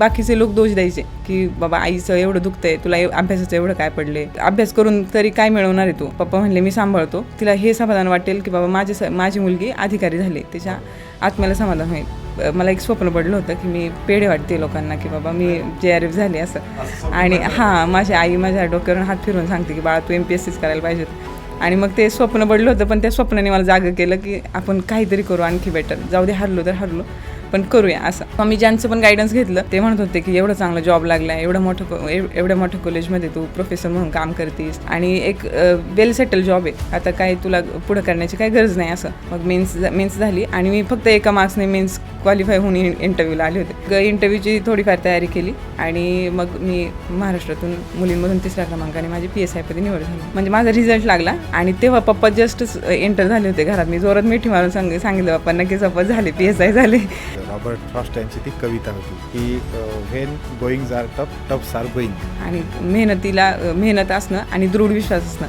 बाकीचे लोक दोष द्यायचे की बाबा आईचं एवढं दुखतंय, तुला अभ्यासाचं एवढं काय पडले, अभ्यास करून तरी काय मिळवणार आहे तू. पप्पा म्हणले मी सांभाळतो, तिला हे समाधान वाटेल की बाबा माझी मुलगी अधिकारी झाली, तिच्या आत्म्याला समाधान होईल. मला एक स्वप्न पडलं होतं की मी पेढे वाटते लोकांना की बाबा मी JRF झाले असं. आणि माझी आई माझ्या डोक्यावरून हात फिरून सांगते की बाळा तू MPSCच करायला पाहिजे. आणि मग ते स्वप्न पडलं होतं, पण त्या स्वप्नाने मला जागं केलं की आपण काहीतरी करू आणखी बेटर. जाऊ दे, हरलो तर हरलो, पण करूया असं. मग मी ज्यांचं पण गायडन्स घेतलं ते म्हणत होते की एवढं चांगलं जॉब लागला, एवढ्या मोठ्या कॉलेजमध्ये तू प्रोफेसर म्हणून काम करतेस आणि एक वेल सेटल जॉब आहे, आता काय तुला पुढं करण्याची काही गरज नाही असं. मग मेन्स झाली आणि मी फक्त एका मार्क्सने मेन्स क्वालिफाय होऊन इंटरव्ह्यूला आले होते. इंटरव्ह्यूची थोडीफार तयारी केली आणि मग मी महाराष्ट्रातून मुलींमधून 3ऱ्या क्रमांकाने माझी PSI पदी निवड झाली. म्हणजे माझा रिझल्ट लागला आणि तेव्हा पप्पा जस्टच एंटर झाले होते घरात. मी जोरात मिठी मारून सांगितलं पप्पांना की पप्पा झाले, PSI झाले. रॉबर्ट फ्रॉस्ट यांची ती कविता होती की when goings are tough, toughs are going. आणि मेहनत असणं आणि दृढ विश्वास असणं,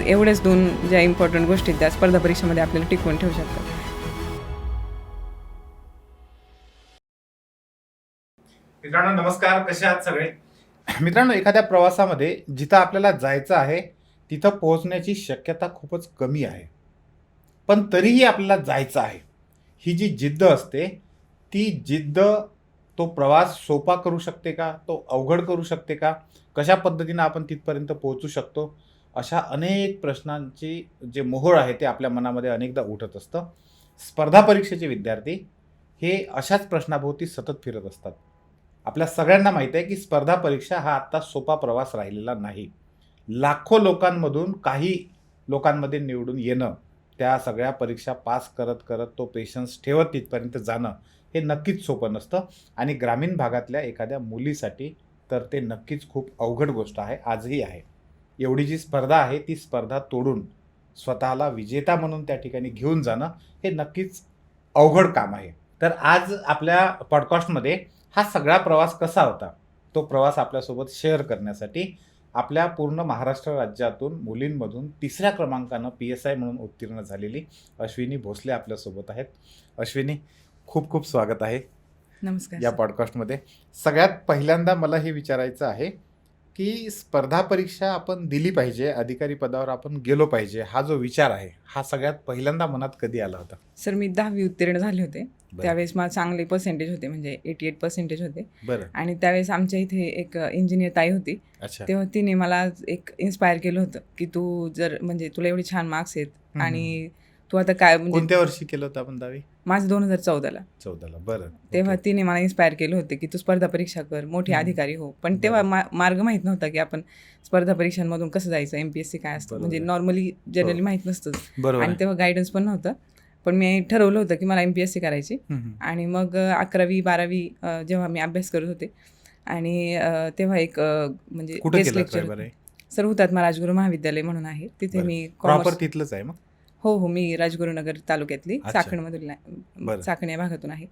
एवढेच 2 ज्या इम्पॉर्टंट गोष्टी त्या स्पर्धा परीक्षेमध्ये आपल्याला टिकवून ठेवू शकतात. मित्रांनो नमस्कार, कसे आहात सगळे. मित्रांनो, एखाद्या प्रवासामध्ये जिथं आपल्याला जायचं आहे तिथं पोहोचण्याची शक्यता खूपच कमी आहे, पण तरीही आपल्याला जायचं आहे. ही जी जिद्द असते, ती जिद्द तो प्रवास सोपा करू शकते का, तो अवघड करू शकते का, कशा पद्धतीनं आपण तिथपर्यंत पोहोचू शकतो, अशा अनेक प्रश्नांची जे मोहोळ आहे ते आपल्या मनामध्ये अनेकदा उठत असतं. स्पर्धा परीक्षेचे विद्यार्थी हे अशाच प्रश्नाभोवती सतत फिरत असतात. आपल्या सगळ्यांना माहीत आहे की स्पर्धा परीक्षा हा आत्ता सोपा प्रवास राहिलेला नाही. लाखो लोकांमधून काही लोकांमध्ये निवडून येणं, त्या सगळ्या परीक्षा पास करत करत तो पेशन्स ठेवत तिथपर्यंत जाणं हे नक्कीच सोपं नसतं. आणि ग्रामीण भागातल्या एखाद्या मुलीसाठी तर ते नक्कीच खूप अवघड गोष्ट आहे, आजही आहे. एवढी जी स्पर्धा आहे ती स्पर्धा तोडून स्वतःला विजेता म्हणून त्या ठिकाणी घेऊन जाणं हे नक्कीच अवघड काम आहे. तर आज आपल्या पॉडकास्टमध्ये हा सगळा प्रवास कसा होता तो प्रवास आपल्यासोबत शेअर करण्यासाठी आपल्या पूर्ण महाराष्ट्र राज्यातून मुलींमधून 3ऱ्या क्रमांकानं PSI म्हणून उत्तीर्ण झालेली अश्विनी भोसले आपल्यासोबत आहेत. अश्विनी, खूप खूप स्वागत आहे नमस्कार या पॉडकास्टमध्ये. सगळ्यात पहिल्यांदा मला हे विचारायचं आहे की स्पर्धा परीक्षा आपण दिली पाहिजे, अधिकारी पदावर आपण गेलो पाहिजे, हा जो विचार आहे हा सगळ्यात पहिल्यांदा मनात कधी आला होता? सर, मी 10वी उत्तीर्ण झाले होते. त्यावेळेस मला चांगले पर्सेंटेज होते, म्हणजे 88% होते. बरं. आणि त्यावेळेस आमच्या इथे एक इंजिनियर ताई होती. तेव्हा तिने मला एक इन्स्पायर केलं होतं की तू जर म्हणजे तुला एवढे छान मार्क्स आहेत आणि तू आता काय म्हणजे. कोणत्या वर्षी केलं होतं आपण 10वी? माझं 2014ला. बरं. तेव्हा तिने मला इन्स्पायर केलं होतं की तू स्पर्धा परीक्षा कर, मोठी अधिकारी हो. पण तेव्हा मार्ग माहीत नव्हता की आपण स्पर्धा परीक्षांमधून कसं जायचं, MPSC काय असतं, म्हणजे नॉर्मली जनरली माहीत नसतं. आणि तेव्हा गायडन्स पण नव्हतं. पण मी ठरवलं होतं की मला MPSC करायची. आणि मग 11वी 12वी जेव्हा मी अभ्यास करत होते आणि तेव्हा एक म्हणजे गेस्ट लेक्चर सर हुतात्मा राजगुरू महाविद्यालय म्हणून आहे, तिथे मी प्रॉपर तिथलंच आहे मग? हो, मी राजगुरुनगर तालुक्यातली चाकण या भागातून आहे.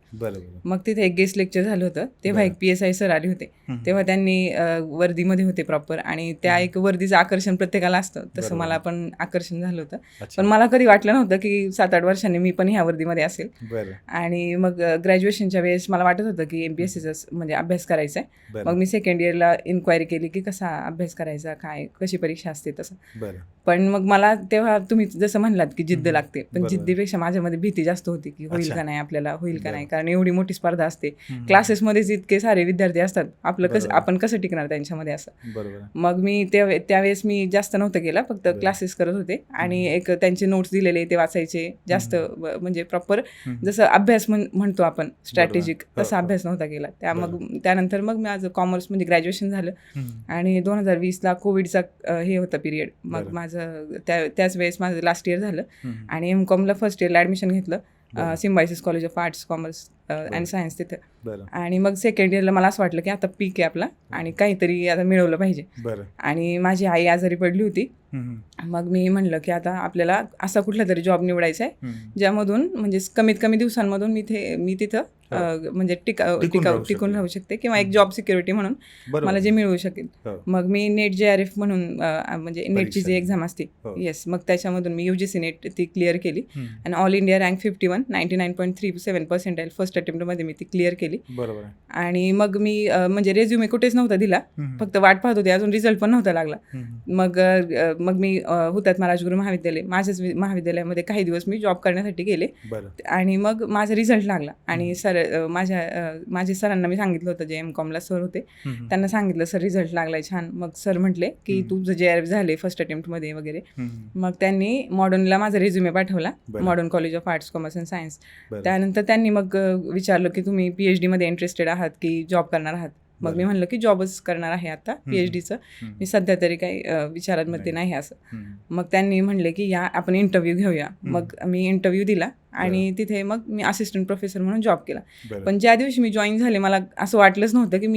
मग तिथे एक गेस्ट लेक्चर झालं होतं. तेव्हा एक PSI सर आले होते. तेव्हा त्यांनी वर्दीमध्ये होते प्रॉपर, आणि त्या एक वर्दीचं आकर्षण प्रत्येकाला असतं, तसं मला पण आकर्षण झालं होतं. पण मला कधी वाटलं नव्हतं की 7-8 वर्षांनी मी पण ह्या वर्दीमध्ये असेल. आणि मग ग्रॅज्युएशनच्या वेळेस मला वाटत होतं की MPSCचा म्हणजे अभ्यास करायचा आहे. मग मी सेकंड इयरला इन्क्वायरी केली की कसा अभ्यास करायचा, काय कशी परीक्षा असते तसं. पण मग मला तेव्हा तुम्ही जसं म्हणलात की जिद्द लागते, पण जिद्दीपेक्षा माझ्यामध्ये भीती जास्त होती की होईल का नाही, आपल्याला होईल का नाही, कारण एवढी मोठी स्पर्धा असते. क्लासेसमध्येच इतके सारे विद्यार्थी असतात, आपण कसं टिकणार त्यांच्यामध्ये असं. मग मी त्यावेळेस मी जास्त नव्हतं केलं, फक्त क्लासेस करत होते आणि एक त्यांचे नोट्स दिलेले ते वाचायचे. जास्त म्हणजे प्रॉपर जसं अभ्यास म्हणतो आपण स्ट्रॅटेजिक, तसा अभ्यास नव्हता केला. त्यानंतर मग माझं कॉमर्स म्हणजे ग्रॅज्युएशन झालं. आणि 2020ला कोविडचा हे होता पिरियड. मग माझं त्याच वेळेस माझं लास्ट इयर झालं आणि MCOMला फर्स्ट इयरला ॲडमिशन घेतलं Symbiosis college of arts, commerce and science तिथं. आणि मग सेकंड इयरला मला असं वाटलं की आता पीक आहे आपला आणि काहीतरी आता मिळवलं पाहिजे. आणि माझी आई आजारी पडली होती. मग मी म्हणलं की आता आपल्याला असा कुठला तरी जॉब निवडायचा आहे ज्यामधून म्हणजे कमीत कमी दिवसांमधून मी तिथं म्हणजे टिकून राहू शकते, किंवा एक जॉब सिक्युरिटी म्हणून मला जे मिळू शकेल. मग मी नेट JRF म्हणून म्हणजे नेटची जी एक्झाम असते, येस, मग त्याच्यामधून मी UGC नेट ती क्लिअर केली आणि ऑल इंडिया रँक 51, 99.37% फर्स्ट अटेम्प्टमध्ये मी ती क्लिअर केली. बरोबर. आणि मग मी म्हणजे रेझ्युमे कुठेच नव्हता दिला, फक्त वाट पाहत होते, अजून रिझल्ट पण नव्हता लागला. मग मी हुतात्मा राजगुरू महाविद्यालय, माझ्याच महाविद्यालयामध्ये काही दिवस मी जॉब करण्यासाठी गेले. आणि मग माझा रिझल्ट लागला आणि माझे सरांना मी सांगितलं होतं, जे MCOMला सर होते, त्यांना सांगितलं सर रिझल्ट लागलाय छान. मग सर म्हटले की तुझं JRF झाले फर्स्ट अटेम्प्टमध्ये वगैरे. मग त्यांनी मॉडर्नला माझा रेझ्युमे पाठवला, modern college of arts, commerce and science. त्यानंतर त्यांनी मग विचारलं की तुम्ही PhD मध्ये इंटरेस्टेड आहात की जॉब करणार आहात. मग मी म्हणलं की जॉबच करणार आहे आता, PhDचं मी सध्या तरी काही विचारांमध्ये नाही असं. मग त्यांनी म्हणले की या आपण इंटरव्ह्यू घेऊया. मग मी इंटरव्ह्यू दिला आणि तिथे मग मी असिस्टंट प्रोफेसर म्हणून जॉब केला. पण ज्या दिवशी मी जॉईन झाले मला असं वाटलंच नव्हतं की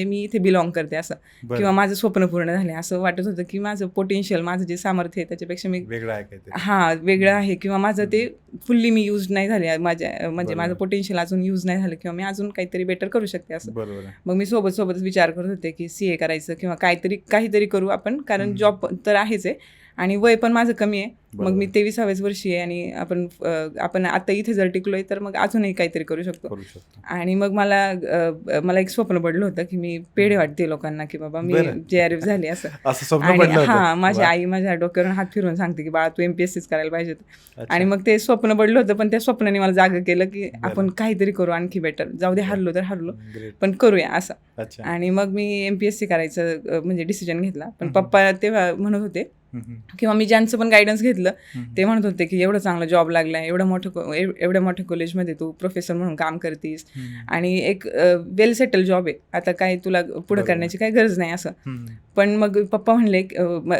मी इथे बिलॉंग करते असं, किंवा माझं स्वप्न पूर्ण झाले असं वाटत होतं की माझं पोटेन्शियल, माझं जे सामर्थ्य आहे त्याच्यापेक्षा मी वेगळं आहे, किंवा माझं ते फुल्ली मी यूज नाही झाले, माझं पोटेन्शियल अजून यूज नाही झालं, किंवा मी अजून काहीतरी बेटर करू शकते असं. मग मी सोबतच विचार करत होते की CA करायचं किंवा काहीतरी करू आपण, कारण जॉब तर आहेच आहे आणि वय पण माझं कमी आहे. मग मी 23व्या वर्षी आहे आणि आपण आता इथे जर टिकलोय तर मग अजूनही काहीतरी करू शकतो. आणि मग मला एक स्वप्न पडलं होतं की मी पेढे वाटते लोकांना की बाबा मी JRF झाले असं. आणि माझी आई माझ्या डोक्यावरून हात फिरवून सांगते की बाळा तू MPSCच करायला पाहिजे. आणि मग ते स्वप्न पडलं होतं, पण त्या स्वप्नाने मला जागं केलं की आपण काहीतरी करू आणखी बेटर, जाऊ दे हरलो तर हरलो पण करूया असं. आणि मग मी MPSC करायचं म्हणजे डिसिजन घेतला. पण पप्पा तेव्हा म्हणत होते, किंवा मी ज्यांचं पण गायडन्स घेतलं ते म्हणत होते की एवढं चांगला जॉब लागलाय, एवढ्या मोठ्या कॉलेजमध्ये तू प्रोफेसर म्हणून काम करतीस आणि एक वेल सेटल जॉब आहे, आता काय तुला पुढे करण्याची काही गरज नाही असं. पण मग पप्पा म्हणले,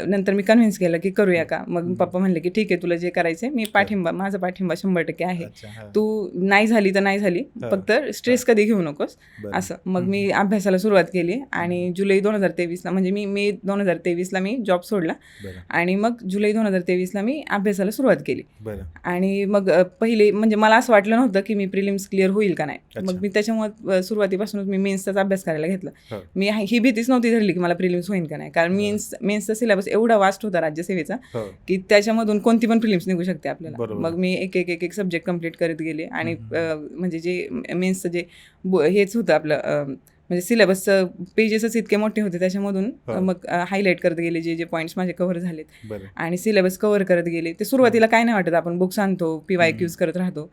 नंतर मी कन्व्हिन्स केलं की करूया का. मग पप्पा म्हणले की ठीक आहे, तुला जे करायचंय मी माझा पाठिंबा 100% आहे, तू नाही झाली तर नाही झाली, फक्त स्ट्रेस कधी घेऊ नकोस असं. मग मी अभ्यासाला सुरुवात केली आणि जुलै 2023ला म्हणजे मे 2023ला मी जॉब सोडला आणि मग जुलै 2023ला मी अभ्यासाला सुरुवात केली. आणि मग पहिले म्हणजे मला असं वाटलं नव्हतं की मी प्रिलिम्स क्लिअर होईल का नाही. मग मी त्याच्यामुळे सुरुवातीपासूनच मी मेन्सचाच अभ्यास करायला घेतला. मी ही भीतीच नव्हती धरली की मला प्रिलिम्स होईल का नाही, कारण मेन्सचा सिलेबस एवढा वास्ट होता राज्यसेवेचा की त्याच्यामधून कोणती पण प्रिलिम्स निघू शकते आपल्याला. मग मी एक सब्जेक्ट कंप्लीट करत गेले आणि म्हणजे जे मेन्सचं जे हेच होतं आपलं म्हणजे सिलेबसचं पेजेसच इतके मोठे होते, त्याच्यामधून मग हायलाईट करत गेले जे पॉईंट्स माझे कव्हर झालेत आणि सिलेबस कव्हर करत गेले. ते सुरुवातीला काय नाही वाटत, आपण बुक्स आणतो, PYQs करत राहतो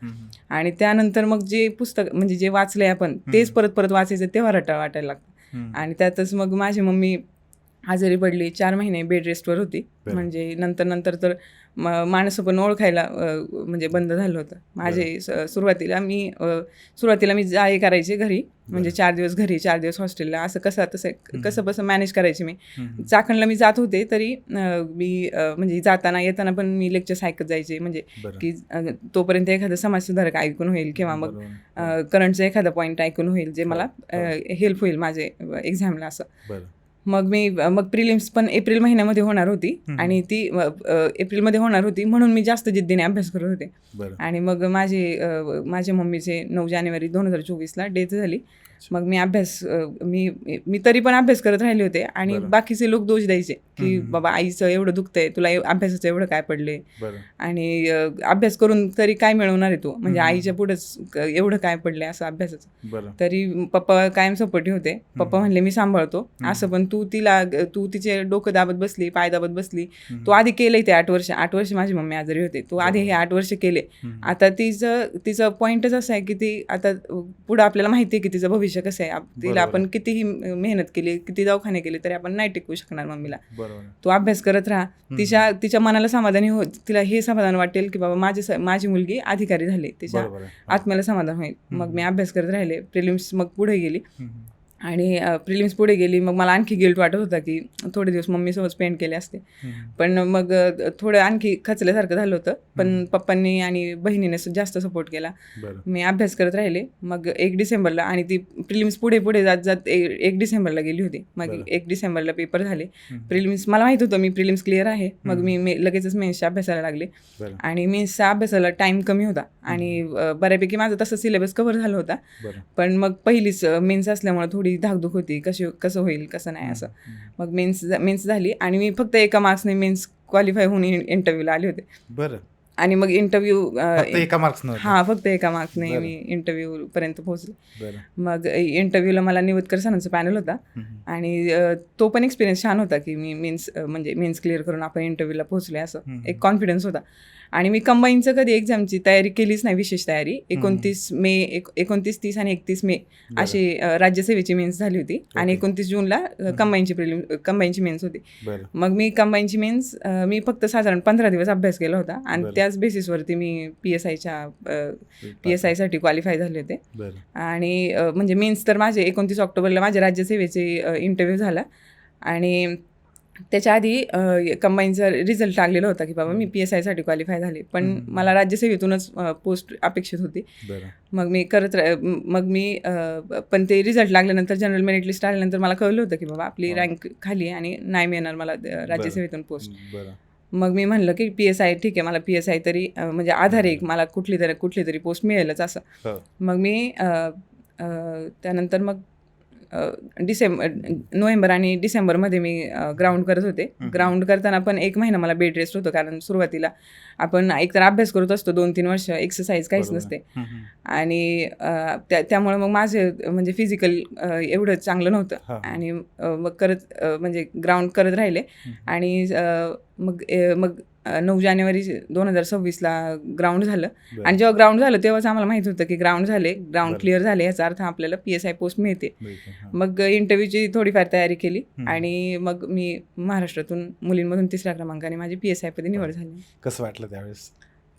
आणि त्यानंतर मग जे पुस्तक म्हणजे जे वाचले आपण तेच परत वाचायचं तेव्हा रटाळ वाटायला लागतं. आणि त्यातच मग माझी मम्मी आजारी पडली, 4 महिने बेड रेस्टवर होती. म्हणजे नंतर तर माणसं पण ओळखायला म्हणजे बंद झालं होतं. माझे सुरुवातीला मी जाय करायचे घरी, म्हणजे 4 दिवस घरी 4 दिवस हॉस्टेलला, असं कसं मॅनेज करायचे. मी चाकणला मी जात होते तरी मी म्हणजे जाताना येताना पण मी लेक्चर्स ऐकत जायचे, म्हणजे की तोपर्यंत एखादं समाजसुधारक ऐकून होईल किंवा मग करंटचं एखादा पॉईंट ऐकून होईल जे मला हेल्प होईल माझे एक्झामला असं. मग प्रिलिम्स पण एप्रिल महिन्यामध्ये होणार होती आणि ती एप्रिलमध्ये होणार होती म्हणून मी जास्त जिद्दीने अभ्यास करत होते. आणि मग माझ्या मम्मीचे 9 जानेवारी 2024ला डेथ झाली. मग मी तरी पण अभ्यास करत राहिले होते आणि बाकीचे लोक दोष द्यायचे की बाबा आईचं एवढं दुखतंय, तुला अभ्यासाचं एवढं काय पडले आणि अभ्यास करून तरी काय मिळवणार आहे तू, म्हणजे आईच्या पुढेच एवढं काय पडले असं अभ्यासाचं. तरी पप्पा कायम सपोर्टिव्ह होते. पप्पा म्हणले मी सांभाळतो असं, पण तू तिचे डोकं दाबत बसली, पाय दाबत बसली, तू आधी केलंय ते 8 वर्ष माझी मम्मी आजारी होते, तू आधी हे 8 वर्ष केले. आता तिचं पॉईंटच असं आहे की ती आता पुढं आपल्याला माहिती आहे की तिचं भविष्य कसं आहे, तिला आपण कितीही मेहनत केली, किती दवाखाने केले तरी आपण नाही टिकवू शकणार मम्मीला. तू अभ्यास करत राहा, तिच्या मनाला समाधानी हो, तिला हे समाधान वाटेल की बाबा माझी मुलगी अधिकारी झाली, तिच्या आत्म्याला समाधान होईल. मग मी अभ्यास करत राहिले. प्रिलिम्स मग पुढे गेली आणि प्रिलिम्स पुढे गेली. मग मला आणखी गिल्ट वाटत होता की थोडे दिवस मम्मीसोबत स्पेंड केले असते, पण मग थोडं आणखी खचल्यासारखं झालं होतं. पण पप्पांनी आणि बहिणीने जास्त सपोर्ट केला. मी अभ्यास करत राहिले. मग 1 डिसेंबरला आणि ती प्रिलिम्स पुढे जात 1 डिसेंबरला गेली होती. मग 1 डिसेंबरला पेपर झाले. प्रिलिम्स मला माहित होतं मी प्रिलिम्स क्लिअर आहे. मग मी लगेचच मेन्सच्या अभ्यासाला लागले आणि मेन्सच्या अभ्यासाला टाइम कमी होता आणि बऱ्यापैकी माझं तसं सिलेबस कव्हर झालं होता. पण मग पहिलीच मेन्स असल्यामुळे थोडी धाकधूक होती, कसं होईल कसं नाही असं. मग मेन्स झाली आणि मी फक्त एका मार्क्सने मेन्स क्वालिफाय होऊन इंटरव्ह्यूला आले होते. आणि मग इंटरव्ह्यू एका मार्क्स हा फक्त एका मार्क्सने मी इंटरव्ह्यू पर्यंत पोहोचले. मग इंटरव्ह्यूला मला निवतकर सरांचा पॅनल होता आणि तो पण एक्सपिरियन्स छान होता की मी मेन्स क्लिअर करून आपण इंटरव्ह्यूला पोहोचले असं एक कॉन्फिडन्स होता. आणि मी कंबाईनचं कधी एक्झामची तयारी केलीच नाही, विशेष तयारी. 29 मे 29, 30 आणि 31 मे अशी राज्यसेवेची मेन्स झाली होती आणि 29 जूनला कंबाईनची मेन्स होती. मग मी कंबाईनची मेन्स मी फक्त साधारण 15 दिवस अभ्यास केला होता आणि त्याच बेसिसवरती मी PSIसाठी क्वालिफाय झाले होते. आणि म्हणजे मेन्स तर माझे 29 ऑक्टोबरला माझ्या राज्यसेवेचे इंटरव्ह्यू झाला आणि त्याच्या आधी कंबाईनचा रिझल्ट लागलेला होता की बाबा मी PSIसाठी क्वालिफाय झाले, पण मला राज्यसेवेतूनच पोस्ट अपेक्षित होती. पण ते रिझल्ट लागल्यानंतर जनरल मेरिट लिस्ट आल्यानंतर मला कळलं होतं की बाबा आपली रँक खाली आहे आणि नाही मिळणार मला राज्यसेवेतून पोस्ट. मग मी म्हणलं की PSI ठीक आहे, मला PSI तरी म्हणजे आधार एक मला कुठली तरी पोस्ट मिळेलच असं. मग मी त्यानंतर मग नोव्हेंबर आणि डिसेंबरमध्ये मी ग्राउंड करत होते. ग्राउंड करताना पण 1 महिना मला बेड रेस्ट होतं, कारण सुरुवातीला आपण एकतर अभ्यास करत असतो 2-3 वर्ष, एक्सरसाइज काहीच नसते आणि त्यामुळे मग माझे म्हणजे फिजिकल एवढं चांगलं नव्हतं आणि मग म्हणजे ग्राउंड करत राहिले आणि मग 9 जानेवारी 2026ला ग्राउंड झालं. आणि जेव्हा ग्राउंड झालं तेव्हाच आम्हाला माहित होतं की ग्राउंड क्लिअर झाले, याचा अर्थ आपल्याला PSI पोस्ट मिळते. मग इंटरव्ह्यूची थोडीफार तयारी केली आणि मग मी महाराष्ट्रातून मुलींमधून 3ऱ्या क्रमांकाने माझी PSI मध्ये निवड झाली. कसं वाटलं त्यावेळेस?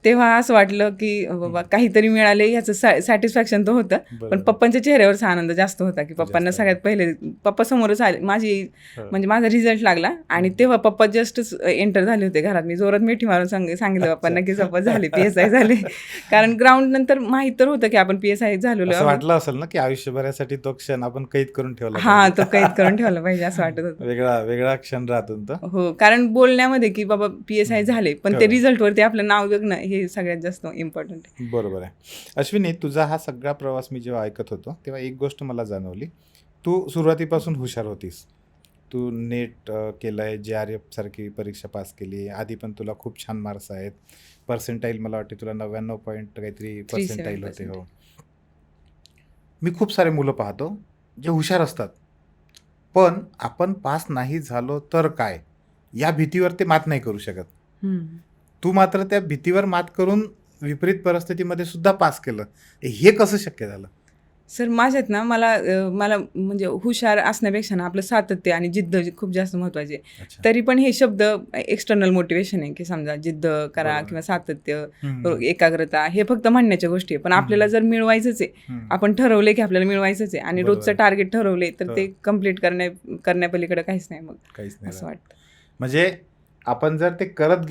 तेव्हा असं वाटलं की बाबा काहीतरी मिळाले याचं सॅटिस्फॅक्शन तर होतं, पण पप्पांच्या चेहऱ्यावरचा आनंद जास्त होता की पप्पांना सगळ्यात पहिले पप्पा समोरच आले. म्हणजे माझा रिझल्ट लागला आणि तेव्हा पप्पा जस्टच एंटर झाले होते घरात. मी जोरात मिठी मारून सांगितलं पप्पांना की पप्पा झाले PSI झाले, कारण ग्राउंड नंतर माहित तर होतं की आपण PSI झालेलो. वाटलं असेल ना की आयुष्यभरासाठी तो क्षण आपण कैद करून ठेवला? हा, तो कैद करून ठेवला पाहिजे असं वाटत होतं. वेगळा क्षण राहतो तो. हो, कारण बोलण्यामध्ये की बाबा PSI झाले, पण ते रिझल्ट वरती आपलं नाव बघणं हे सगळ्यात जास्त इम्पॉर्टंट आहे. बरोबर आहे. अश्विनी, तुझा हा सगळा प्रवास मी जेव्हा ऐकत होतो तेव्हा एक गोष्ट मला जाणवली. तू सुरुवातीपासून हुशार होतीस. तू नेट केलंय, JRF सारखी परीक्षा पास केली, आधी पण तुला खूप छान मार्क्स आहेत. पर्सेंटाईल मला वाटते तुला 99 पॉईंट काहीतरी पर्सेंटाईल होते. हो, मी खूप सारे मुलं पाहतो जे हुशार असतात, पण आपण पास नाही झालो तर काय या भीतीवर ते मात नाही करू शकत. तू मात्र त्या भीतीवर मात करून विपरीत परिस्थितीमध्ये सुद्धा पास केलं. हे कसं शक्य झालं? सर, माझ्यात ना मला म्हणजे हुशार असण्यापेक्षा ना आपलं सातत्य आणि जिद्द खूप जास्त महत्त्वाचे. तरी पण हे शब्द एक्सटर्नल मोटिवेशन आहे की समजा जिद्द करा किंवा सातत्य, एकाग्रता, हे फक्त म्हणण्याच्या गोष्टी आहे. पण आपल्याला जर मिळवायचंच आहे, आपण ठरवले की आपल्याला मिळवायचंच आहे आणि रोजचं टार्गेट ठरवले तर ते कम्प्लीट करण्यापलीकडे काहीच नाही. मग असं वाटतं म्हणजे आपण जर ते करत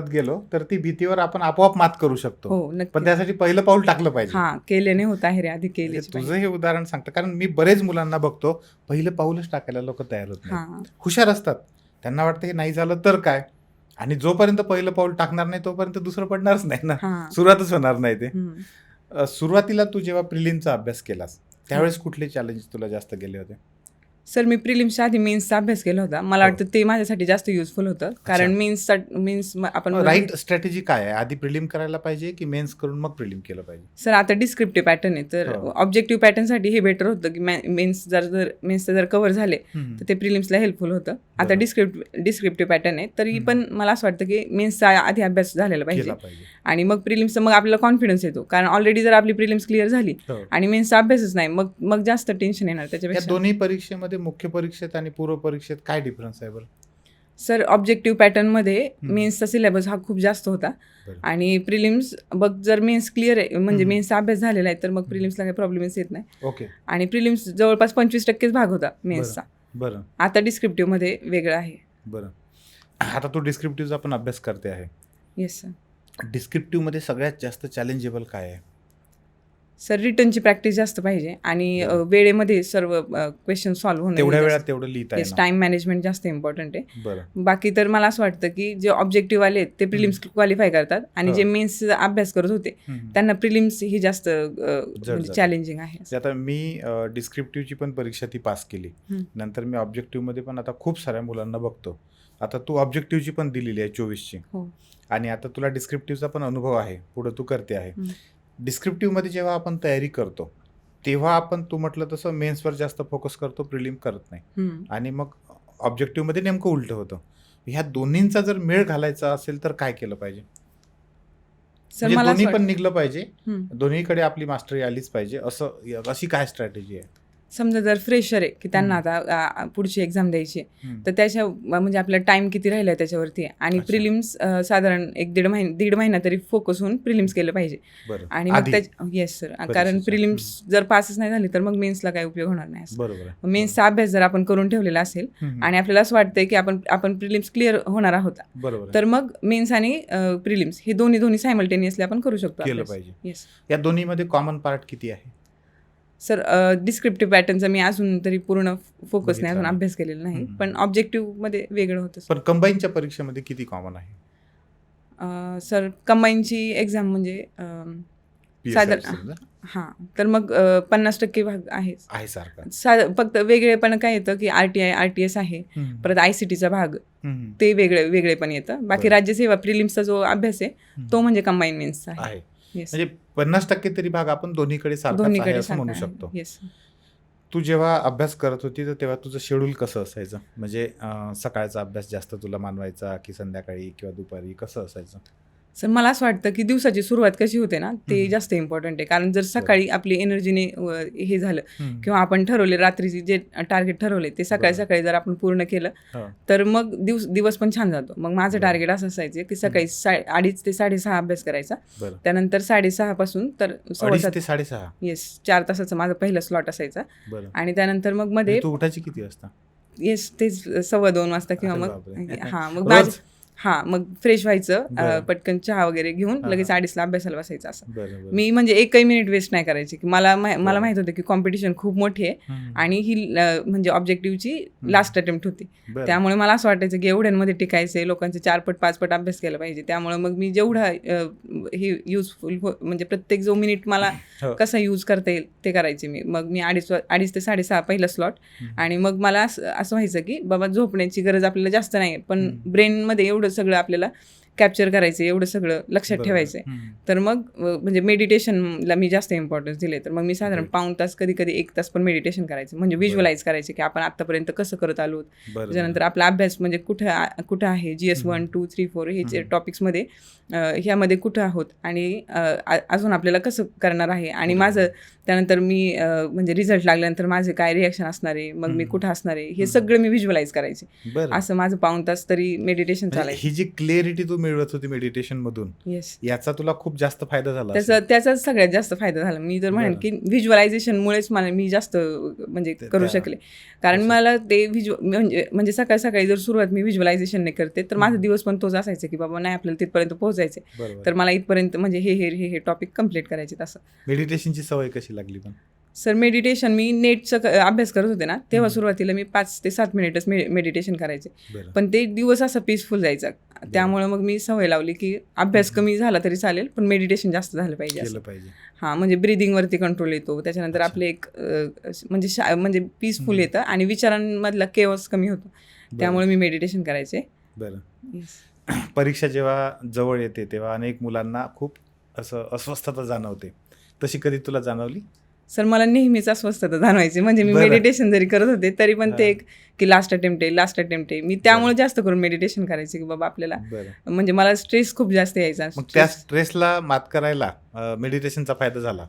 गेलो तर ती भीतीवर आपण आपोआप मात करू शकतो. हो, पण त्यासाठी पहिलं पाऊल टाकलं पाहिजे. हा, केल्याने होत आहे रे, आधी केले. तुझं हे उदाहरण सांगतं, कारण मी बरेच मुलांना बघतो पहिलं पाऊलच टाकायला लोक तयार होत नाही. हुशार असतात, त्यांना वाटतं हे नाही झालं तर काय, आणि जोपर्यंत पहिलं पाऊल टाकणार नाही तोपर्यंत दुसरं पडणारच नाही ना, सुरुवातच होणार नाही. ते सुरुवातीला तू जेव्हा प्रिलिमचा अभ्यास केलास त्यावेळेस कुठले चॅलेंज तुला जास्त गेले होते? सर, मी प्रिलिम्सच्या आधी मेन्सचा अभ्यास केला होता. मला वाटतं ते माझ्यासाठी जास्त युजफुल होतं, कारण मेन्स आपण राईट स्ट्रॅटेजी काय आहे? आधी प्रिलिम करायला पाहिजे की मेन्स करून मग प्रिलिम केलं पाहिजे? सर, आता डिस्क्रिप्टिव्ह पॅटर्न आहे, तर ऑब्जेक्टिव्ह पॅटर्नसाठी हे बेटर होतं की मेन्स जर कव्हर झाले तर ते प्रिलिम्सला हेल्पफुल होतं. आता डिस्क्रिप्टिव्ह पॅटर्न आहे, तरी पण मला असं वाटतं की मेन्सचा आधी अभ्यास झालेला पाहिजे आणि मग प्रिलिम्सचा मग आपल्याला कॉन्फिडन्स येतो, कारण ऑलरेडी जर आपली प्रिलिम्स क्लिअर झाली आणि मेन्सचा अभ्यासच नाही मग जास्त टेन्शन येणार त्याच्यापेक्षा. दोन्ही परीक्षेमध्ये, मुख्य परीक्षेत आणि पूर्व परीक्षेत काय डिफरन्स आहे बरं? सर, ऑब्जेक्टिव्ह पॅटर्नमध्ये मेन्सचा सिलेबस हा खूप जास्त होता आणि प्रिलिम्स जर मेन्स क्लिअर आहे म्हणजे मेन्सचा अभ्यास झालेला आहे तर मग प्रिलिम्सला काही प्रॉब्लेमच येत नाही. ओके. आणि प्रिलिम्स जवळपास 25% भाग होता मेन्सचा. बरं. आता डिस्क्रिप्टिव्हमध्ये वेगळं आहे. बरं. आता तू डिस्क्रिप्टिव्हचा पण अभ्यास करते आहे. Yes sir. डिस्क्रिप्टिव्हमध्ये सगळ्यात जास्त चॅलेंजेबल काय आहे? सर, रिटर्नची प्रॅक्टिस जास्त पाहिजे आणि वेळेमध्ये सर्व क्वेश्चन सॉल्व्ह होणं, तेवढ्या वेळात तेवढं लिहिता येणं. टाइम मॅनेजमेंट जास्त इम्पॉर्टंट आहे. बरं. बाकी तर मला असं वाटतं की जे ऑब्जेक्टिव्ह आले ते प्रिलिम्स क्वालिफाय करतात आणि जे मेन्सचा अभ्यास करत होते त्यांना प्रिलिम्स ही जास्त चॅलेंजिंग आहे. आता मी डिस्क्रिप्टिव्हची पण परीक्षा ती पास केली, नंतर मी ऑब्जेक्टिव्हमध्ये पण आता खूप साऱ्या मुलांना बघतो आता तू ऑब्जेक्टिव्हची पण दिलेली आहे 24ची हो. आणि आता तुला डिस्क्रिप्टिव्हचा पण अनुभव आहे, पुढे तू करते आहे. डिस्क्रिप्टिव्हमध्ये जेव्हा आपण तयारी करतो तेव्हा आपण तू म्हटलं तसं मेन्सवर जास्त फोकस करतो, प्रिलिम करत नाही आणि मग ऑब्जेक्टिव्हमध्ये नेमकं उलटं होतं. ह्या दोन्हींचा जर मेळ घालायचा असेल तर काय केलं पाहिजे? म्हणजे दोन्ही पण निघलं पाहिजे, दोन्हीकडे आपली मास्टरी आलीच पाहिजे, अशी काय स्ट्रॅटेजी आहे? समजा जर फ्रेशर आहे की त्यांना आता पुढची एक्झाम द्यायची तर त्याच्या म्हणजे आपला टाइम किती राहिला त्याच्यावरती आहे आणि प्रिलिम्स साधारण 1-1.5 महिना तरी फोकस होऊन प्रिलिम्स केलं पाहिजे आणि मग येस सर, कारण प्रिलिम्स जर पासच नाही झाली तर मग मेन्सला काही उपयोग होणार नाही. मेन्सचा अभ्यास जर आपण करून ठेवलेला असेल आणि आपल्याला असं वाटतंय की आपण प्रिलिम्स क्लिअर होणार आहोत तर मग मेन्स आणि प्रिलिम्स हे दोन्ही सायमल्टेनियसली आपण करू शकतो. केलं पाहिजे. येस. या दोन्हीमध्ये कॉमन पार्ट किती आहे? सर डिस्क्रिप्टिव्ह पॅटर्नचा मी अजून तरी पूर्ण फोकस नाही, अजून अभ्यास केलेला नाही, पण ऑब्जेक्टिव्ह मध्ये वेगळं होतं. पण कंबाईनच्या परीक्षेमध्ये किती कॉमन आहे? सर कंबाईनची एक्झाम म्हणजे साधारण तर मग 50% भाग आहे सारखा. फक्त वेगळेपण काय येतं की RTI RTS आहे, परत ICTचा भाग ते वेगळे पण येतं. बाकी राज्यसेवा प्रिलिम्सचा जो अभ्यास आहे तो म्हणजे कंबाईन मेन्सचा आहे. म्हणजे 50% तरी भाग आपण दोन्हीकडे सारखाच आहे असं म्हणू शकतो. तू जेव्हा अभ्यास करत होती तर तेव्हा तुझं शेड्यूल कसं असायचं? म्हणजे सकाळचा अभ्यास जास्त तुला मानवायचा की संध्याकाळी किंवा दुपारी, कसं असायचं? सर मला असं वाटतं की दिवसाची सुरुवात कशी होते ना ते जास्त इम्पॉर्टंट आहे, कारण जर सकाळी आपली एनर्जीने हे झालं किंवा आपण ठरवले रात्रीचे जे टार्गेट ठरवले ते सकाळी जर आपण पूर्ण केलं तर मग दिवस पण छान जातो. मग माझं टार्गेट असं असायचं की सकाळी 2:30 ते 6:30 अभ्यास करायचा, त्यानंतर 6:30 पासून तर 7:30 ते 6:30 येस 4 तासाचा माझा पहिला स्लॉट असायचा आणि त्यानंतर मग मध्ये तू उठायची किती वाजता? येस तेच 2:15 वाजता किंवा मग मग फ्रेश व्हायचं, पटकन चहा वगैरे घेऊन लगेच 2:30ला अभ्यासाला बसायचं. असं मी म्हणजे एकही मिनिट वेस्ट नाही करायची की मला माहित होतं की कॉम्पिटिशन खूप मोठी आहे आणि ही म्हणजे ऑब्जेक्टिव्हची लास्ट अटेम्प्ट होती, त्यामुळे मला असं वाटायचं की एवढ्यांमध्ये टिकायचंय, लोकांचे 4 पट 5 पट अभ्यास केला पाहिजे. त्यामुळे मग मी जेवढा हे युजफुल म्हणजे प्रत्येक जो मिनिट मला कसा यूज करता येईल ते करायचे मी. मग मी 2:30 ते 6:30 पहिला स्लॉट आणि मग मला असं व्हायचं की बाबा झोपण्याची गरज आपल्याला जास्त नाही, पण ब्रेनमध्ये एवढं सगळं आपल्याला कॅप्चर करायचं, एवढं सगळं लक्षात ठेवायचंय. तर मग म्हणजे मेडिटेशनला मी जास्त इम्पॉर्टन्स दिले. तर मग मी साधारण 1.5 तास कधी 1 तास पण मेडिटेशन करायचं, म्हणजे व्हिज्युअलाइज करायचे की आपण आतापर्यंत कसं करत आलो, त्याच्यानंतर आपला अभ्यास म्हणजे कुठं आहे, GS 1, 2, 3, 4 हे टॉपिक्समध्ये ह्यामध्ये कुठं आहोत आणि अजून आपल्याला कसं करणार आहे आणि माझं त्यानंतर मी म्हणजे रिझल्ट लागल्यानंतर माझे काय रिॲक्शन असणार आहे, मग मी कुठं असणार आहे, हे सगळं मी व्हिज्युअलाइज करायचे. असं माझं 1.5 तास तरी मेडिटेशन चालायचं. ही जी क्लिअरिटी तू मिळवत होती मेडिटेशन मधून, याचा तुला खूप जास्त फायदा झाला? त्याचा सगळ्यात जास्त फायदा झाला. मी तर म्हणेन की व्हिज्युअलायझेशनमुळेच मी जास्त म्हणजे करू शकले, कारण मला ते म्हणजे सकाळी जर सुरुवात मी व्हिज्युअलायझेशनने करते तर माझा दिवस पण तोच असायचा की बाबा नाही आपल्याला तिथपर्यंत पोहोचायचे, तर मला इथपर्यंत म्हणजे हे टॉपिक कम्प्लीट करायचे. तसं मेडिटेशनची सवय कशी लागली? पण सर मेडिटेशन मी नेटचं अभ्यास करत होते ना तेव्हा सुरुवातीला मी 5 ते 7 मिनिटच मेडिटेशन करायचे, पण ते दिवस असा पीसफुल जायचा. त्यामुळे मग मी सवय लावली की अभ्यास कमी झाला तरी चालेल पण मेडिटेशन जास्त झालं पाहिजे. म्हणजे ब्रीदिंगवरती कंट्रोल येतो, त्याच्यानंतर आपले एक म्हणजे पीसफुल येतं आणि विचारांमधला केओस कमी होतो, त्यामुळे मी मेडिटेशन करायचे. परीक्षा जेव्हा जवळ येते तेव्हा अनेक मुलांना खूप असं अस्वस्थता जाणवते, तशी कधी तुला जाणवली? सर मला नेहमीच अस्वस्थता जाणवायची, म्हणजे मी मेडिटेशन जरी करत होते तरी पण ते की लास्ट अटेम्प्ट आहे. मी त्यामुळे जास्त करून मेडिटेशन करायचे की बाबा आपल्याला म्हणजे मला स्ट्रेस खूप जास्त यायचा. त्या स्ट्रेसला मात करायला मेडिटेशनचा फायदा झाला?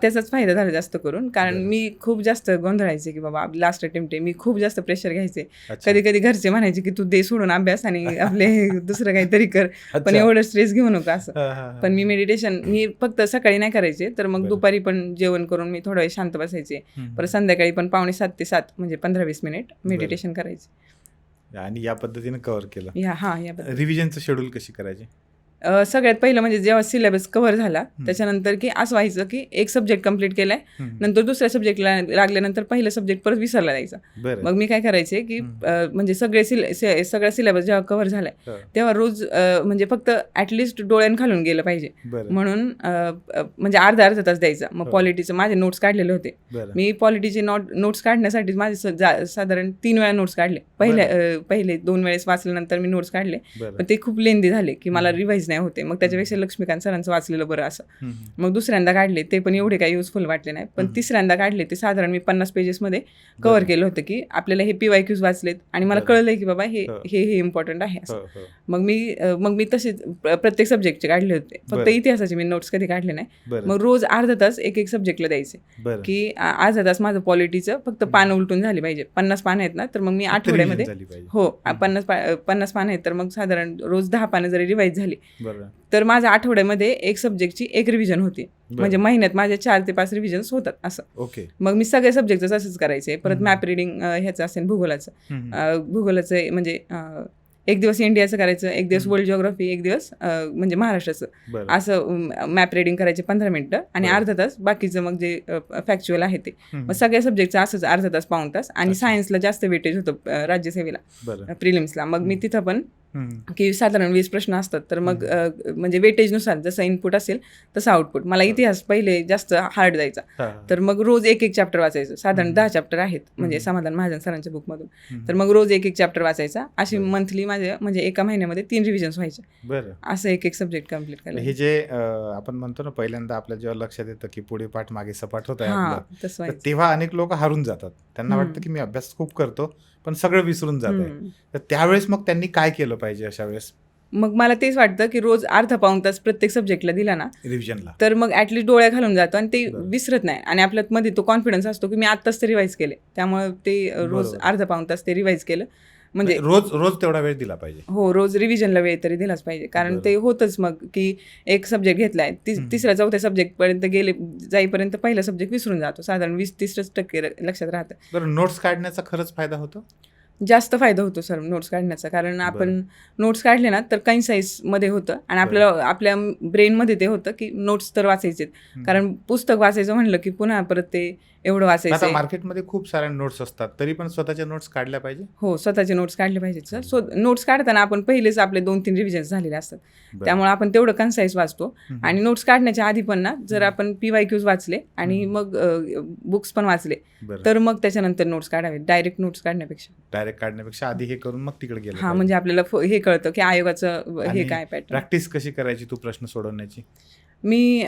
त्याचाच फायदा झाला जास्त करून, कारण मी खूप जास्त गोंधळायचे की बाबा लास्ट अटेम्प्ट आहे, मी खूप जास्त प्रेशर घ्यायचे. कधी घरचे म्हणायचे की तू दे सोडून अभ्यास आणि आपले दुसरं काहीतरी कर, पण एवढं स्ट्रेस घेऊ नका असं. पण मी मेडिटेशन फक्त सकाळी नाही करायचे, तर मग दुपारी पण जेवण करून मी थोडा वेळ शांत बसायचे, परत संध्याकाळी पण 6:45 ते 7 म्हणजे 15-20 मिनिट मेडिटेशन करायचे. आणि या पद्धतीने कव्हर केलं. रिव्हिजनचं शेड्यूल कशी करायचे? सगळ्यात पहिलं म्हणजे जेव्हा सिलेबस कव्हर झाला त्याच्यानंतर की असं व्हायचं की एक सब्जेक्ट कंप्लीट केलाय, नंतर दुसऱ्या सब्जेक्टला लागल्यानंतर पहिला सब्जेक्ट परत विसरला जायचा. मग मी काय करायचे की म्हणजे सगळा सिलेबस जेव्हा कव्हर झालाय तेव्हा रोज म्हणजे फक्त ऍटलिस्ट डोळ्यांखालून गेलं पाहिजे म्हणून म्हणजे अर्धा तास द्यायचा. मग पॉलिटीचं माझे नोट्स काढलेले होते. मी पॉलिटीचे नोट्स काढण्यासाठी माझे साधारण 3 वेळा नोट्स काढले. पहिले 2 वेळेस वाचल्यानंतर मी नोट्स काढले, पण ते खूप लेंदी झाले की मला रिवाईज नाही होते. मग त्याच्यापेक्षा लक्ष्मीकांत सरांचं वाचलेलं बरं असं. मग दुसऱ्यांदा काढले, ते पण एवढे काही युजफुल वाटले नाही. पण तिसऱ्यांदा काढले, ते साधारण मी 50 पेजेसमध्ये कव्हर केलं होतं की आपल्याला हे PYQs वाचलेत आणि मला कळलंय की बाबा हे इम्पॉर्टंट आहे असं. मग मी तसेच प्रत्येक सब्जेक्टचे काढले होते. फक्त इतिहासाचे मी नोट्स कधी काढले नाही. मग रोज अर्धा तास एक सब्जेक्टला द्यायचे की अर्धा तास माझं पॉलिटीचं फक्त पानं उलटून झाली पाहिजे. 50 पानं आहेत ना, तर मग मी आठवड्यामध्ये 50 पानं आहेत तर मग साधारण रोज 10 पानं जरी रिवाईज झाली तर माझ्या आठवड्यामध्ये एक सब्जेक्टची एक रिव्हिजन होती. म्हणजे महिन्यात माझ्या 4 ते 5 रिव्हिजन्स होतात असं. मग मी सगळ्या सब्जेक्टचं असंच करायचे. परत मॅप रिडिंग ह्याचं असेल, भूगोलाचं म्हणजे एक दिवस इंडियाचं करायचं, एक दिवस वर्ल्ड जिओग्राफी, एक दिवस म्हणजे महाराष्ट्राचं, असं मॅप रिडिंग करायचे 15 मिनिटं आणि अर्धा तास बाकीचं मग जे फॅक्च्युअल आहे ते. मग सगळ्या सब्जेक्टचं असंच अर्धा तास, पाऊण तास. आणि सायन्सला जास्त वेटेज होतं राज्यसेवेला, प्रिलिम्सला. मग मी तिथं पण की साधारण 20 प्रश्न असतात तर मग म्हणजे वेटेजनुसार जसं इनपुट असेल तसं आउटपुट. मला इतिहास पहिले जास्त हार्ड जायचा, तर मग रोज एक चॅप्टर वाचायचं. साधारण 10 चॅप्टर आहेत म्हणजे समाधान महाजन सरांच्या बुकमधून, तर मग रोज एक चॅप्टर वाचायचा. अशी मंथली माझ्या म्हणजे एका महिन्यामध्ये 3 रिव्हिजन्स व्हायचे. असं एक सब्जेक्ट कम्प्लीट करायचं. हे जे आपण म्हणतो ना, पहिल्यांदा आपल्या जेव्हा लक्षात येतं की पुढे पाठ मागे सपाट होत आहे, तेव्हा अनेक लोक हारून जातात. त्यांना वाटतं की मी अभ्यास खूप करतो पण सगळं विसरून जात आहे. तर त्यावेळेस मग त्यांनी काय केलं पाहिजे अशा वेळेस? मग मला तेच वाटतं की रोज अर्धा पाऊण तास प्रत्येक सब्जेक्टला दिला ना रिव्हिजनला, तर मग ऍटलीस्ट डोळ्या घालून जातो आणि ते विसरत नाही. आणि आपल्यात मध्ये तो कॉन्फिडन्स असतो की मी आत्ताच ते रिवाईज केले, त्यामुळे ते रोज अर्धा पाऊण तास ते रिवाईज केलं. म्हणजे रोज तेवढा वेळ दिला पाहिजे. हो, रोज रिव्हिजनला वेळ तरी दिलाच पाहिजे. कारण ते होतच मग की एक सब्जेक्ट घेतलाय, तिसऱ्या चौथ्या सब्जेक्ट पर्यंत जाईपर्यंत पहिला सब्जेक्ट विसरून जातो. साधारण 20-30% लक्षात राहतं. बरं, नोट्स काढण्याचा खरंच फायदा होतो? जास्त फायदा होतो सर नोट्स काढण्याचा. कारण आपण नोट्स काढले ना तर कन्साइजमध्ये होतं आणि आपल्याला आपल्या ब्रेनमध्ये ते होतं की नोट्स तर वाचायचे. कारण पुस्तक वाचायचं म्हणलं की पुन्हा परत ते एवढं वाचायचं. मार्केटमध्ये खूप साऱ्या नोट्स असतात, तरी पण स्वतःच्या नोट्स काढल्या पाहिजे. हो, स्वतःचे नोट्स काढले पाहिजेत सर. नोट्स काढताना आपण पहिलेच आपले 2-3 रिव्हिजन्स झालेले असतात, त्यामुळे आपण तेवढं कन्साइज वाचतो. आणि नोट्स काढण्याच्या आधी पण ना, जर आपण PYQs वाचले आणि मग बुक्स पण वाचले तर मग त्याच्यानंतर नोट्स काढावे. डायरेक्ट नोट्स काढण्यापेक्षा आधी हे करून मग तिकडे गेलं. हा, म्हणजे आपल्याला हे कळतं की आयोगाचं हे काय पॅटर्न. प्रॅक्टिस कशी करायची तू प्रश्न सोडवण्याची? मी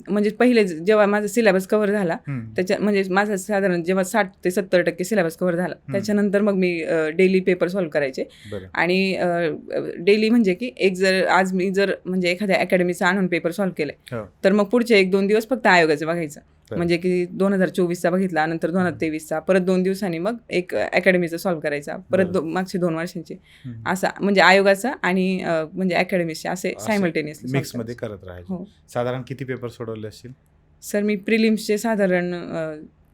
म्हणजे पहिले जेव्हा माझा सिलेबस कव्हर झाला त्याच्या म्हणजे माझा साधारण जेव्हा 60 ते 70% सिलेबस कव्हर झाला त्याच्यानंतर मग मी डेली पेपर सॉल्व्ह करायचे. आणि डेली म्हणजे की आज मी जर म्हणजे एखाद्या अकॅडमीचा आणून पेपर सॉल्व्ह केलाय तर मग पुढचे 1-2 दिवस फक्त आयोगाचं बघायचं. म्हणजे की 2024चा बघितला, नंतर 2023चा, परत 2 दिवसांनी मग एक अकॅडमीचा सॉल्व्ह करायचा, परत मागचे 2 वर्षांचे, असा म्हणजे आयोगाचा आणि म्हणजे अकॅडमीचे असे सायमल्टेनियसली मिक्समध्ये करत राहायचे. साधारण किती पेपर सोडवले असतील? सर मी प्रिलिम्सचे साधारण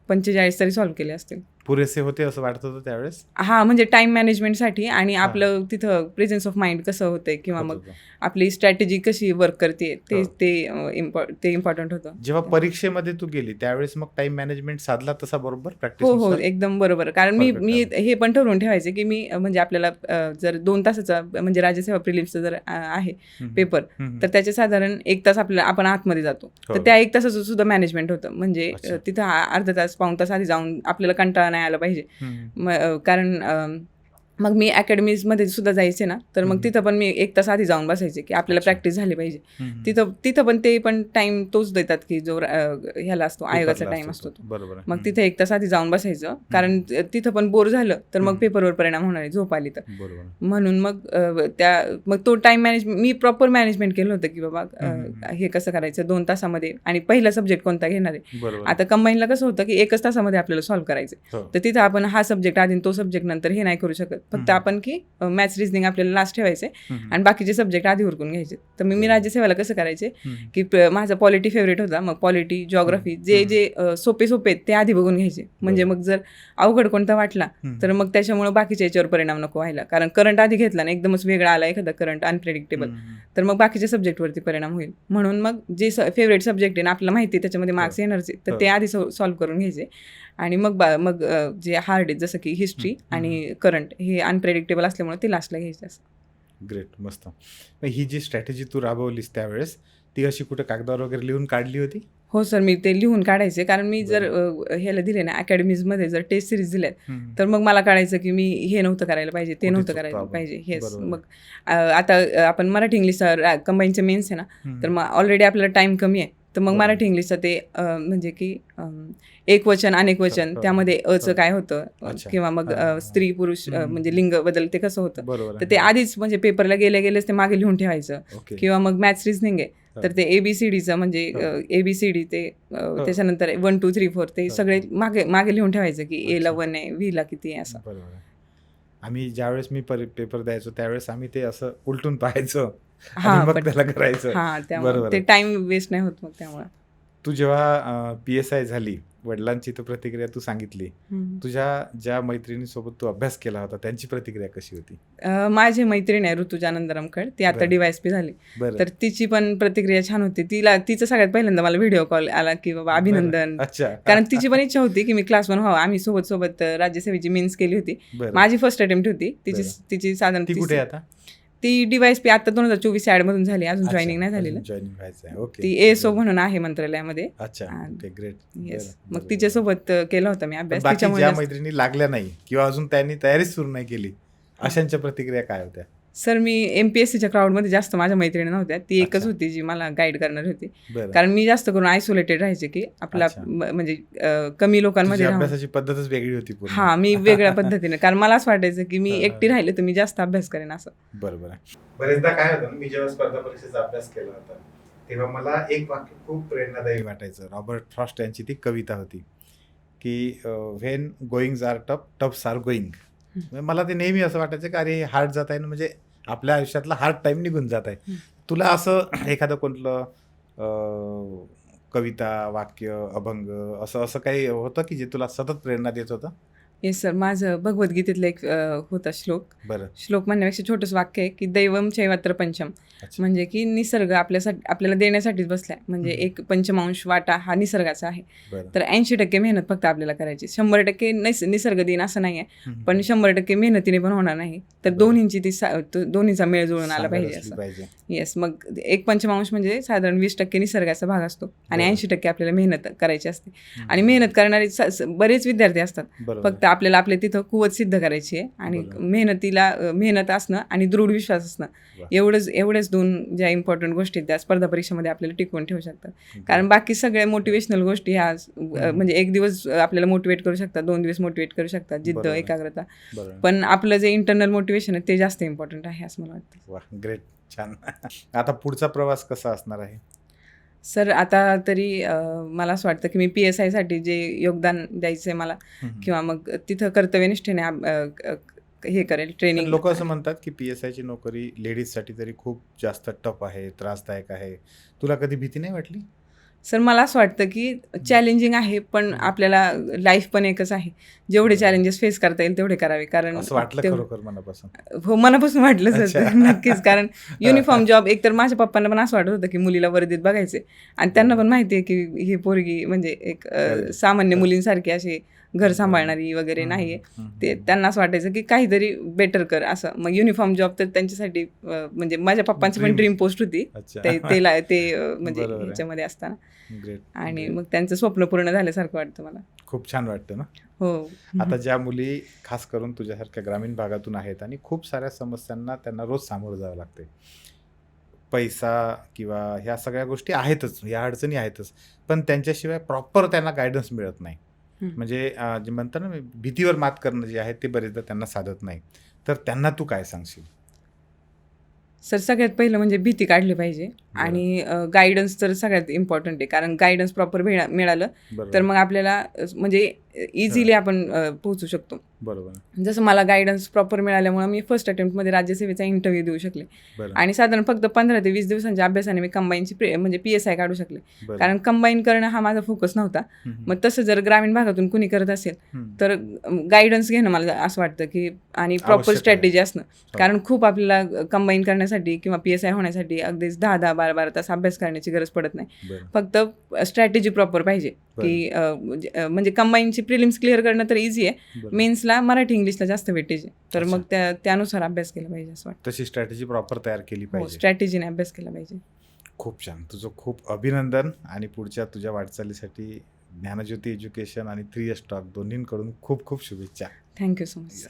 45 तरी सॉल्व्ह केले असतील. पुरेसे होते असं वाटत होतं त्यावेळेस? हा, म्हणजे टाइम मॅनेजमेंटसाठी आणि आपलं तिथं प्रेझेन्स ऑफ माइंड कसं होतंय किंवा मग आपली स्ट्रॅटेजी कशी वर्क करते ते इम्पॉर्टंट होतं. जेव्हा परीक्षेमध्ये तू गेली त्यावेळेस मग टाइम मॅनेजमेंट साधला तसा बरोबर प्रॅक्टिस? हो, एकदम बरोबर. कारण मी हे पण ठरवून ठेवायचे की मी म्हणजे आपल्याला जर 2 तासाचा म्हणजे राज्यसेवा प्रिलिम्सचा जर आहे पेपर तर त्याचे साधारण 1 तास आपण आतमध्ये जातो, तर त्या 1 तासाचं सुद्धा मॅनेजमेंट होतं. म्हणजे तिथं अर्धा तास पाऊण तास आधी जाऊन आपल्याला कंटाळा नाही आला पाहिजे. कारण मग मी अकॅडमीजमध्ये सुद्धा जायचे ना, तर मग तिथं पण मी 1 तास आधी जाऊन बसायचे की आपल्याला प्रॅक्टिस झाली पाहिजे. तिथं पण ते पण टाइम तोच देतात की जो ह्याला असतो, आयोगाचा टाइम असतो तो. मग तिथे 1 तास आधी जाऊन बसायचं, कारण तिथं पण बोर झालं तर मग पेपरवर परिणाम होणार आहे, झोप आली तर. म्हणून मग तो टाइम मी प्रॉपर मॅनेजमेंट केलं होतं की बाबा हे कसं करायचं 2 तासामध्ये, आणि पहिला सब्जेक्ट कोणता घेणार आहे. आता कंबाईनला कसं होतं की 1च तासामध्ये आपल्याला सॉल्व्ह करायचं, तर तिथं आपण हा सब्जेक्ट आधी तो सब्जेक्ट नंतर हे नाही करू शकत. फक्त आपण की मॅथ्स रिझनिंग आपल्याला लास्ट ठेवायचे आणि बाकीचे सब्जेक्ट आधी उरकून घ्यायचे. तर मी राज्यसेवेला कसं करायचे की माझा पॉलिटी फेवरेट होता, मग पॉलिटी, जिओग्राफी जे जे सोपे आहेत ते आधी बघून घ्यायचे. म्हणजे मग जर अवघड कोणता वाटला तर मग त्याच्यामुळे बाकीच्या याच्यावर परिणाम नको व्हायला. कारण करंट आधी घेतला ना, एकदमच वेगळा आला एखादा करंट अनप्रेडिक्टेबल, तर मग बाकीच्या सब्जेक्टवरती परिणाम होईल. म्हणून मग जे फेवरेट सब्जेक्ट आहे ना, आपल्याला माहिती आहे त्याच्यामध्ये मार्क्स येणारचे, तर ते आधी सॉल्व्ह करून घ्यायचे. आणि मग जे हार्ड आहेत जसं की हिस्ट्री आणि करंट हे अनप्रेडिक्टेबल असल्यामुळे ते लास्टला घ्यायचे. असं. ग्रेट, मस्त. ही जी स्ट्रॅटेजी तू राबवलीस त्यावेळेस ती अशी कुठे कागदावर वगैरे लिहून काढली होती? हो सर, मी ते लिहून काढायचे. कारण मी जर ह्याला दिले ना, अकॅडमीजमध्ये जर टेस्ट सिरीज दिल्यात तर मग मला काढायचं की मी हे नव्हतं करायला पाहिजे, ते नव्हतं करायला पाहिजे. हेच मग आता आपण मराठी इंग्लिश कंबाईनचे मेन्स आहे ना, तर मग ऑलरेडी आपल्याला टाइम कमी आहे, तर मग मराठी इंग्लिशचं ते म्हणजे की एक वचन अनेक वचन त्यामध्ये अचं काय होतं किंवा मग स्त्री पुरुष म्हणजे लिंग बदल ते कसं होतं, तर ते आधीच म्हणजे पेपरला गेलेच ते मागे लिहून ठेवायचं. किंवा मग मॅथ्स रिझनिंग आहे तर ते ABCDचं म्हणजे ABCD ते त्याच्यानंतर 1 2 3 4 ते सगळे मागे लिहून ठेवायचं की A ला 1 आहे, V ला किती आहे असं. बरोबर. आम्ही ज्यावेळेस मी पेपर द्यायचो त्यावेळेस आम्ही ते असं उलटून पाहायचो आणि मग त्याला करायचं. त्यामुळे ते टाइम वेस्ट नाही होत. मग त्यामुळे तू जेव्हा PSI झाली, वडिलांची तर प्रतिक्रिया तू सांगितली, तुझ्या ज्या मैत्रिणीसोबत तू अभ्यास केला होता त्यांची प्रतिक्रिया कशी होती? माझी मैत्रीण आहे ऋतुजा नंदरमखड, ती आता DYSP झाली, तर तिची पण प्रतिक्रिया छान होती. तिचं सगळ्यात पहिल्यांदा मला व्हिडिओ कॉल आला की बाबा अभिनंदन. कारण तिची पण इच्छा होती की मी क्लास 1 व्हावं. आम्ही सोबत राज्यसेवेची मेन्स केली होती. माझी फर्स्ट अटेम्प्ट होती. तिची साधारण कुठे आता ती DYSP आता 2024 ऍडमधून झाली, अजून जॉईनिंग नाही झालेलं. ती ASO म्हणून आहे मंत्रालयामध्ये. ग्रेट. मग तिच्यासोबत केला होता मी अभ्यास. ज्या मैत्रिणी लागल्या नाही किंवा अजून त्यांनी तयारीच सुरू नाही केली अशांच्या प्रतिक्रिया काय होत्या? सर, मी MPSCच्या क्राऊडमध्ये जास्त माझ्या मैत्रिणी नव्हत्या. ती एकच होती जी मला गाईड करणार होती. कारण मी जास्त करून आयसोलेटेड राहायचे की आपला म्हणजे कमी लोकांमध्ये अभ्यासाची पद्धतच वेगळी होती. मी वेगळ्या पद्धतीने, कारण मला असं वाटायचं की मी एकटी राहिले तर मी जास्त अभ्यास करेन असं. बरोबर आहे. बरेचदा काय होतं, मी जेव्हा स्पर्धा परीक्षेचा अभ्यास केला होता तेव्हा मला एक वाक्य खूप प्रेरणादायी वाटायचं. रॉबर्ट फ्रॉस्ट यांची ती कविता होती की when goings are tough, toughs are going. मला ते नेहमी असं वाटायचं की अरे हार्ड जात आहे ना, म्हणजे आपल्या आयुष्यातला हार्ड टाइम निघून जात आहे. तुला असं एखादं कोणतं कविता, वाक्य, अभंग असं काही होतं की जे तुला सतत प्रेरणा देत होतं? येस सर, माझं भगवद्गीतेतलं एक होता श्लोक. श्लोक म्हणण्यापेक्षा छोटंच वाक्य आहे की दैवम चैवात्र पंचम, म्हणजे की निसर्ग आपल्याला देण्यासाठीच बसलाय. म्हणजे एक पंचमांश वाटा हा निसर्गाचा आहे. तर 80% मेहनत फक्त आपल्याला करायची. 100% निसर्ग देईन असं नाही आहे, पण 100% मेहनतीने पण होणार नाही. तर दोन्हीचा मेळ जुळून आला पाहिजे असं. येस, मग एक पंचमांश म्हणजे साधारण 20% निसर्गाचा भाग असतो आणि 80% आपल्याला मेहनत करायची असते. आणि मेहनत करणारे बरेच विद्यार्थी असतात. फक्त आपल्याला आपल्या तिथं कुवत सिद्ध करायची आहे आणि मेहनत असणं आणि दृढ विश्वास असणं, एवढेच 2 ज्या इम्पॉर्टंट गोष्टी त्या स्पर्धा परीक्षेमध्ये आपल्याला टिकवून ठेवू शकतात. कारण बाकी सगळ्या मोटिवेशनल गोष्टी ह्या म्हणजे एक दिवस आपल्याला मोटिवेट करू शकतात, 2 दिवस मोटिवेट करू शकतात, जिद्द, एकाग्रता, पण आपलं जे इंटरनल मोटिवेशन आहे ते जास्त इम्पॉर्टंट आहे असं मला वाटतं. ग्रेट, छान. आता पुढचा प्रवास कसा असणार आहे? सर, आता तरी मला असं वाटतं की मी PSI साठी जे योगदान द्यायचं आहे मला, किंवा मग तिथं कर्तव्यनिष्ठेने हे करेल ट्रेनिंग. लोक असं म्हणतात की PSIची नोकरी लेडीजसाठी तरी खूप जास्त टफ आहे, त्रासदायक आहे. तुला कधी भीती नाही वाटली? सर, मला असं वाटतं की चॅलेंजिंग आहे, पण आपल्याला लाईफ पण एकच आहे. जेवढे चॅलेंजेस फेस करता येईल तेवढे करावे. कारण खरोखर मनापासून? हो, मनापासून वाटलं सर. नक्कीच. कारण युनिफॉर्म जॉब, एकतर माझ्या पप्पांना पण असं वाटत होतं की मुलीला वर्दीत बघायचे, आणि त्यांना पण माहिती आहे की ही पोरगी म्हणजे एक सामान्य मुलींसारखी अशी घर सांभाळणारी वगैरे नाहीये. ते त्यांना असं वाटायचं की काहीतरी बेटर कर असं. मग युनिफॉर्म जॉब तर त्यांच्यासाठी म्हणजे माझ्या पप्पांची पण ड्रीम पोस्ट होती ते म्हणजे ह्याच्यामध्ये असताना. आणि मग त्यांचं स्वप्न पूर्ण झाल्यासारखं वाटतं मला. खूप छान वाटतं ना? हो. आता ज्या मुली खास करून तुझ्यासारख्या ग्रामीण भागातून आहेत आणि खूप साऱ्या समस्यांना त्यांना रोज सामोरं जावं लागते, पैसा किंवा ह्या सगळ्या गोष्टी आहेतच, ह्या अडचणी आहेतच, पण त्यांच्याशिवाय प्रॉपर त्यांना गायडन्स मिळत नाही. म्हणजे जे म्हणतात ना, भीतीवर मात करणं जे आहे ते बरेचदा त्यांना साधत नाही. तर त्यांना तू काय सांगशील? सर, सगळ्यात पहिलं म्हणजे भीती काढली पाहिजे आणि गायडन्स तर सगळ्यात इम्पॉर्टंट आहे. कारण गायडन्स प्रॉपर मिळालं तर मग आपल्याला म्हणजे इझिली आपण पोहोचू शकतो. बरोबर. जसं मला गायडन्स प्रॉपर मिळाल्यामुळे मी फर्स्ट अटेम्प्टमध्ये राज्यसेवेचा इंटरव्ह्यू देऊ शकले. आणि साधारण फक्त 15 ते 20 दिवसांच्या अभ्यासाने मी कंबाईनची म्हणजे PSI काढू शकले. कारण कंबाईन करणं हा माझा फोकस नव्हता. मग तसं जर ग्रामीण भागातून कुणी करत असेल तर गायडन्स घेणं मला असं वाटतं की आणि प्रॉपर स्ट्रॅटेजी असणं. कारण खूप आपल्याला कंबाईन करण्यासाठी किंवा PSI होण्यासाठी अगदीच 10-10, 12-12 तास अभ्यास करण्याची गरज पडत नाही. फक्त स्ट्रॅटेजी प्रॉपर पाहिजे की म्हणजे कंबाईनची प्रिलिम्स क्लिअर करणं तर इझी आहे, मेन्सला मराठी इंग्लिशला जास्त वेटेज आहे. तर मग त्यानुसार अभ्यास केला पाहिजे असं वाटतं. तशी स्ट्रॅटेजी प्रॉपर तयार केली पाहिजे. स्ट्रॅटेजीने अभ्यास केला पाहिजे. खूप छान. तुझं खूप अभिनंदन आणि पुढच्या तुझ्या वाटचालीसाठी ज्ञानज्योती एज्युकेशन आणि 3S टॉक दोन्हींकडून खूप खूप शुभेच्छा. Thank you so much.